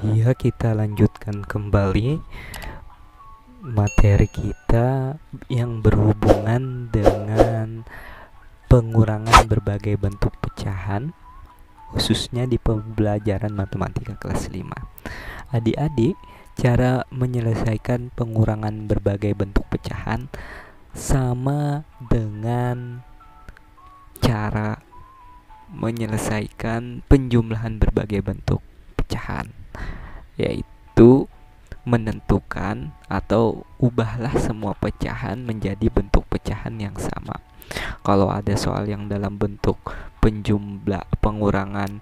Iya, kita lanjutkan kembali materi kita yang berhubungan dengan pengurangan berbagai bentuk pecahan, khususnya di pembelajaran matematika kelas 5. Adik-adik, cara menyelesaikan pengurangan berbagai bentuk pecahan sama dengan cara menyelesaikan penjumlahan berbagai bentuk pecahan, yaitu menentukan atau ubahlah semua pecahan menjadi bentuk pecahan yang sama. Kalau ada soal yang dalam bentuk pengurangan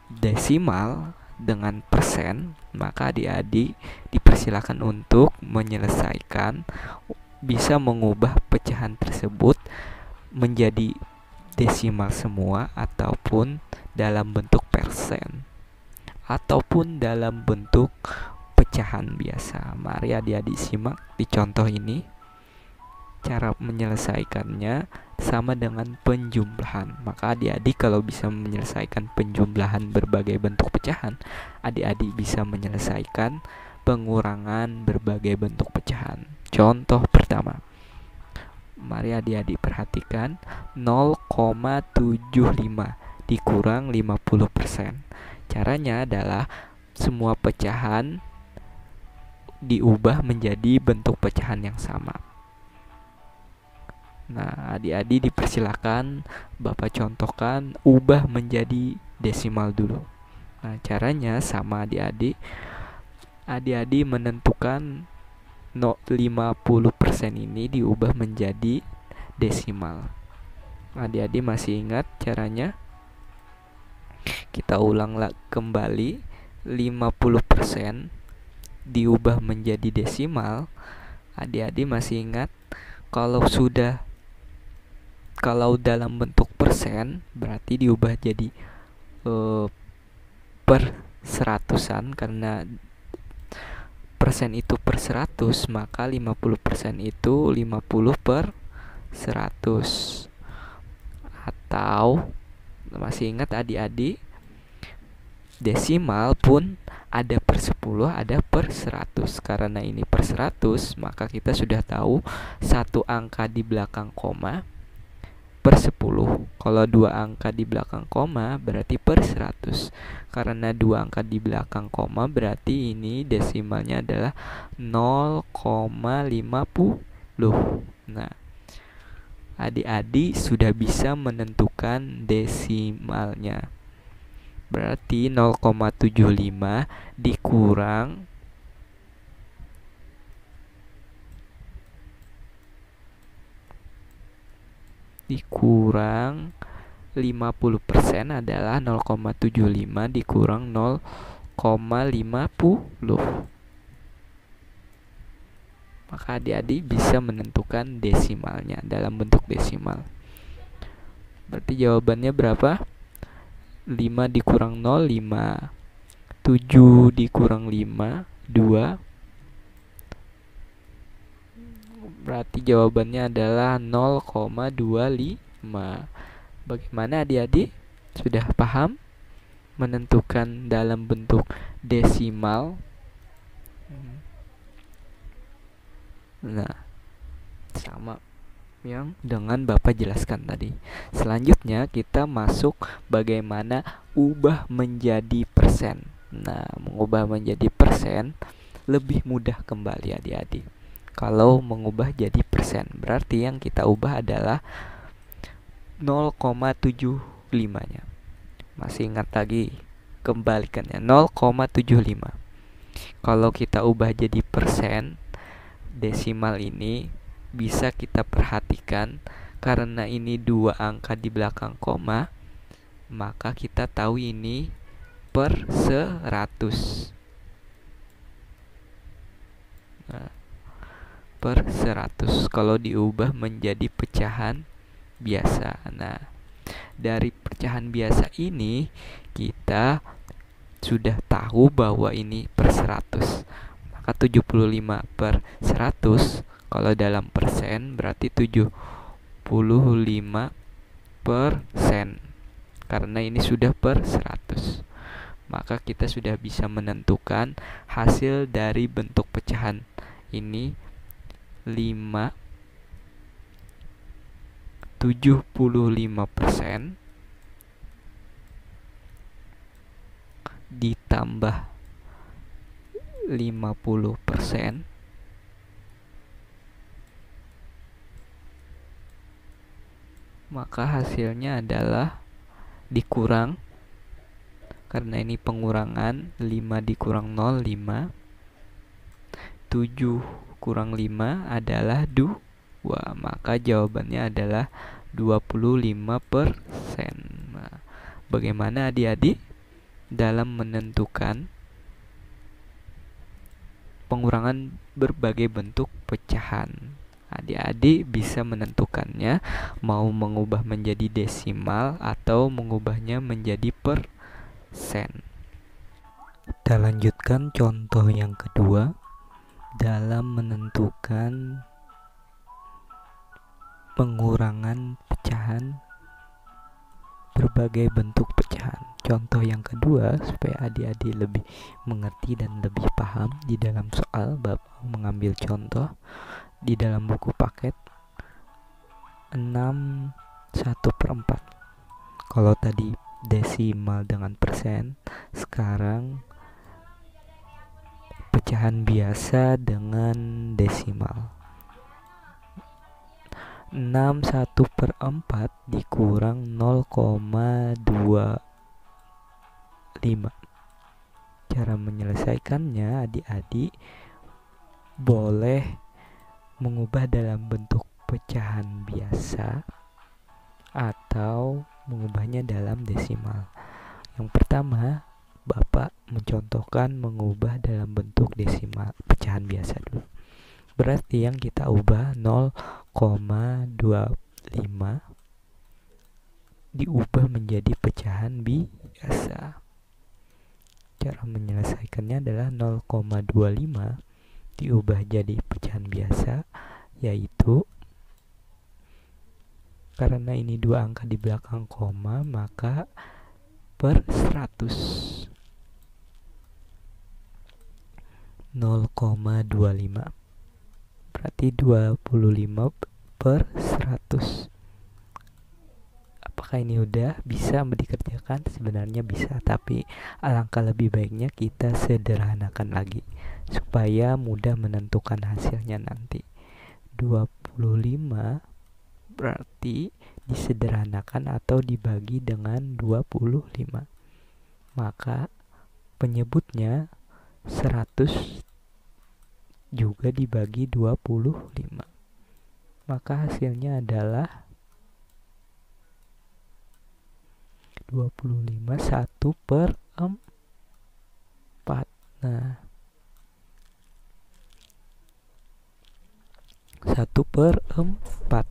desimal dengan persen, maka adik-adik dipersilakan untuk menyelesaikan, bisa mengubah pecahan tersebut menjadi desimal semua ataupun dalam bentuk persen ataupun dalam bentuk pecahan biasa. Mari adik-adik simak di contoh ini. Cara menyelesaikannya sama dengan penjumlahan. Maka adik-adik kalau bisa menyelesaikan penjumlahan berbagai bentuk pecahan, adik-adik bisa menyelesaikan pengurangan berbagai bentuk pecahan. Contoh pertama, mari adik-adik perhatikan 0,75 dikurang 50%. Caranya adalah semua pecahan diubah menjadi bentuk pecahan yang sama. Nah, adik-adik dipersilakan Bapak contohkan, ubah menjadi desimal dulu. Nah, caranya sama adik-adik. Adik-adik menentukan 50% ini diubah menjadi desimal. Adik-adik masih ingat caranya? Kita ulang kembali. 50% diubah menjadi desimal. Adik-adik masih ingat? Kalau dalam bentuk persen berarti diubah jadi per seratusan, karena persen itu per 100, maka 50% itu 50 per 100. Atau masih ingat adik-adik, desimal pun ada per 10, ada per 100. Karena ini per 100, maka kita sudah tahu satu angka di belakang koma per 10. Kalau dua angka di belakang koma berarti per 100. Karena dua angka di belakang koma berarti ini desimalnya adalah 0,50. Nah, adik-adik sudah bisa menentukan desimalnya. Berarti 0,75 dikurang 50% adalah 0,75 dikurang 0,50. Maka adik-adik bisa menentukan desimalnya dalam bentuk desimal. Berarti jawabannya berapa? 5 dikurang 0, 5. 7 dikurang 5, 2. Berarti jawabannya adalah 0,25. Bagaimana adik-adik? Sudah paham menentukan dalam bentuk desimal? Nah, sama yang dengan Bapak jelaskan tadi. Selanjutnya kita masuk bagaimana ubah menjadi persen. Nah, mengubah menjadi persen lebih mudah kembali adik-adik. Kalau mengubah jadi persen, berarti yang kita ubah adalah 0,75-nya. Masih ingat lagi kembalikannya, 0,75. Kalau kita ubah jadi persen, desimal ini bisa kita perhatikan karena ini dua angka di belakang koma, maka kita tahu ini per 100. Nah, per 100 kalau diubah menjadi pecahan biasa. Nah, dari pecahan biasa ini kita sudah tahu bahwa ini per 100. Maka 75 per 100 kalau dalam persen berarti 75%, karena ini sudah per 100. maka kita sudah bisa menentukan hasil dari bentuk pecahan ini 75% ditambah 50%, maka hasilnya adalah dikurang, karena ini pengurangan, 5 dikurang 0, 5. 7 kurang 5 adalah 2, maka jawabannya adalah 25%. Nah, bagaimana adik-adik dalam menentukan pengurangan berbagai bentuk pecahan? Adik-adik bisa menentukannya, mau mengubah menjadi desimal atau mengubahnya menjadi persen. Kita lanjutkan contoh yang kedua dalam menentukan pengurangan pecahan berbagai bentuk pecahan. Contoh yang kedua, supaya adik-adik lebih mengerti dan lebih paham, di dalam soal Bapak mengambil contoh di dalam buku paket 6/1/4. Kalau tadi desimal dengan persen, sekarang pecahan biasa dengan desimal. 6/1/4 dikurang 0,25. Cara menyelesaikannya, adik-adik boleh mengubah dalam bentuk pecahan biasa atau mengubahnya dalam desimal. Yang pertama, Bapak mencontohkan mengubah dalam bentuk desimal pecahan biasa dulu. Berarti yang kita ubah 0,25 diubah menjadi pecahan biasa. Cara menyelesaikannya adalah 0,25 diubah jadi pecahan biasa, yaitu karena ini dua angka di belakang koma, maka per 100. 0,25 berarti 25 per 100. Apakah ini udah bisa dikerjakan? Sebenarnya bisa, tapi alangkah lebih baiknya kita sederhanakan lagi supaya mudah menentukan hasilnya nanti. 25 berarti disederhanakan atau dibagi dengan 25. Maka penyebutnya 100 juga dibagi 25. Maka hasilnya adalah 25 1/4. Nah, 1/4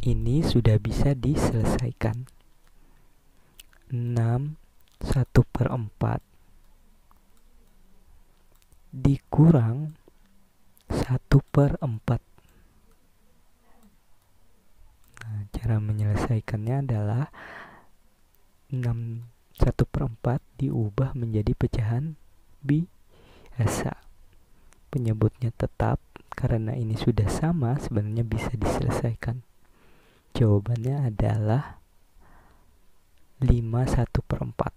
ini sudah bisa diselesaikan. 6/1/4 dikurang 1/4. Nah, cara menyelesaikannya adalah 6/1/4 diubah menjadi pecahan biasa. Penyebutnya tetap, karena ini sudah sama, sebenarnya bisa diselesaikan. Jawabannya adalah 5/1/4.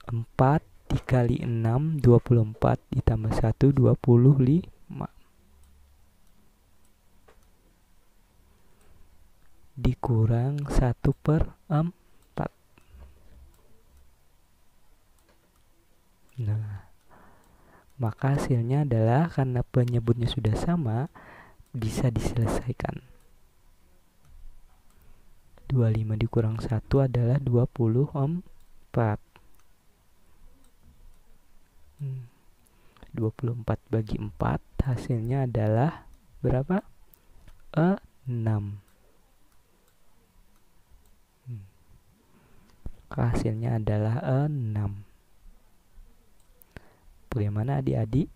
4 dikali 6, 24, ditambah 1, 25. Dikurang 1/4. Nah, maka hasilnya adalah, karena penyebutnya sudah sama, bisa diselesaikan. 25 dikurang 1 adalah 24. 24 bagi 4 hasilnya adalah berapa? 6. Hasilnya adalah 6. Bagaimana adik-adik?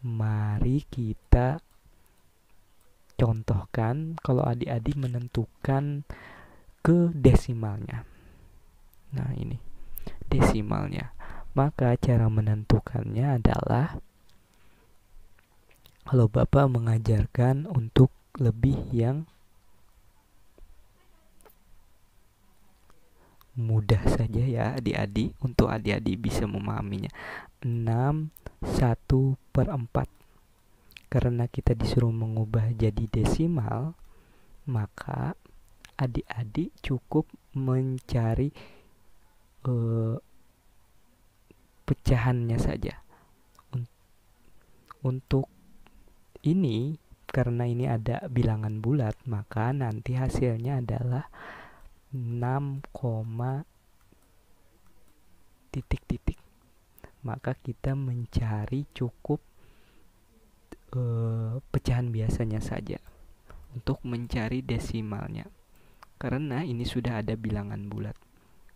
Mari kita contohkan kalau adik-adik menentukan ke desimalnya. Nah, ini desimalnya. Maka cara menentukannya adalah kalau Bapak mengajarkan untuk lebih yang mudah saja ya adik-adik, untuk adik-adik bisa memahaminya. 6/1/4. Karena kita disuruh mengubah jadi desimal, maka adik-adik cukup mencari pecahannya saja. Untuk ini, karena ini ada bilangan bulat, maka nanti hasilnya adalah 6, titik-titik. Maka kita mencari cukup pecahan biasanya saja untuk mencari desimalnya. Karena ini sudah ada bilangan bulat.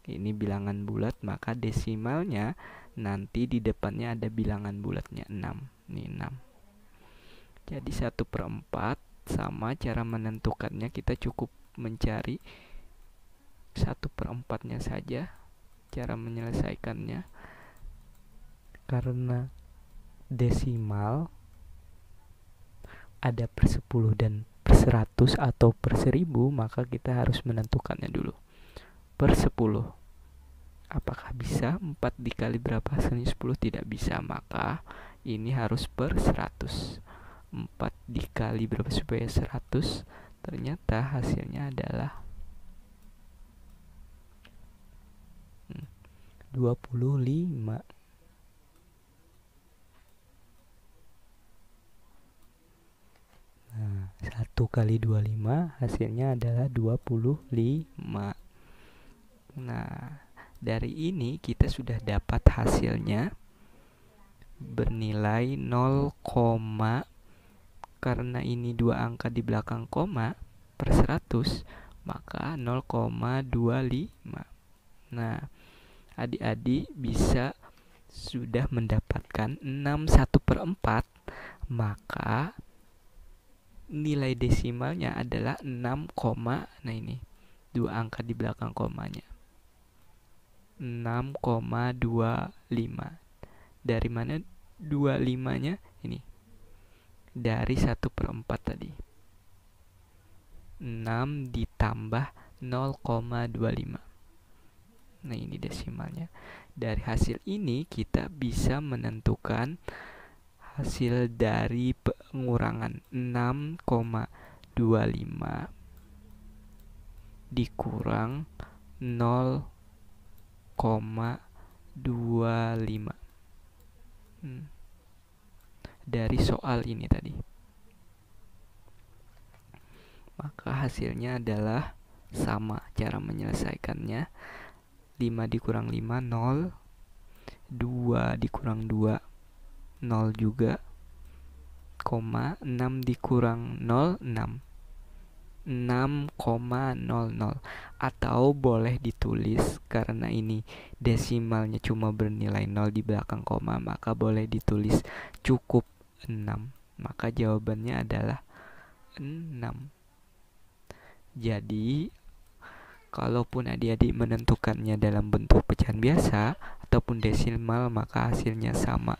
Ini bilangan bulat, maka desimalnya nanti di depannya ada bilangan bulatnya 6. Ini 6. Jadi 1/4 sama cara menentukannya kita cukup mencari 1/4-nya saja cara menyelesaikannya. Karena desimal ada per 10 dan per 100 atau per 1000, maka kita harus menentukannya dulu. Per 10, apakah bisa 4 dikali berapa hasilnya 10? Tidak bisa, maka ini harus per 100. 4 dikali berapa supaya 100? Ternyata hasilnya adalah 25. Nah, 1 kali 25 hasilnya adalah 25. Nah, dari ini kita sudah dapat hasilnya bernilai 0, karena ini dua angka di belakang koma per 100, maka 0,25. Nah, adik-adik bisa sudah mendapatkan 6/1/4, maka nilai desimalnya adalah 6, nah ini dua angka di belakang komanya, 6,25. Dari mana 25-nya? Ini dari 1/4 tadi. 6 ditambah 0,25. Nah, ini desimalnya. Dari hasil ini kita bisa menentukan hasil dari pengurangan 6,25 dikurang 0,25 dari soal ini tadi. Maka hasilnya adalah sama cara menyelesaikannya. 5 dikurang 5, 0. 2 dikurang 2, 0 juga. 6 dikurang 0, 6. 6,00. Atau boleh ditulis, karena ini desimalnya cuma bernilai 0 di belakang koma, maka boleh ditulis cukup 6. Maka jawabannya adalah 6. Jadi kalaupun adik-adik menentukannya dalam bentuk pecahan biasa ataupun desimal, maka hasilnya sama.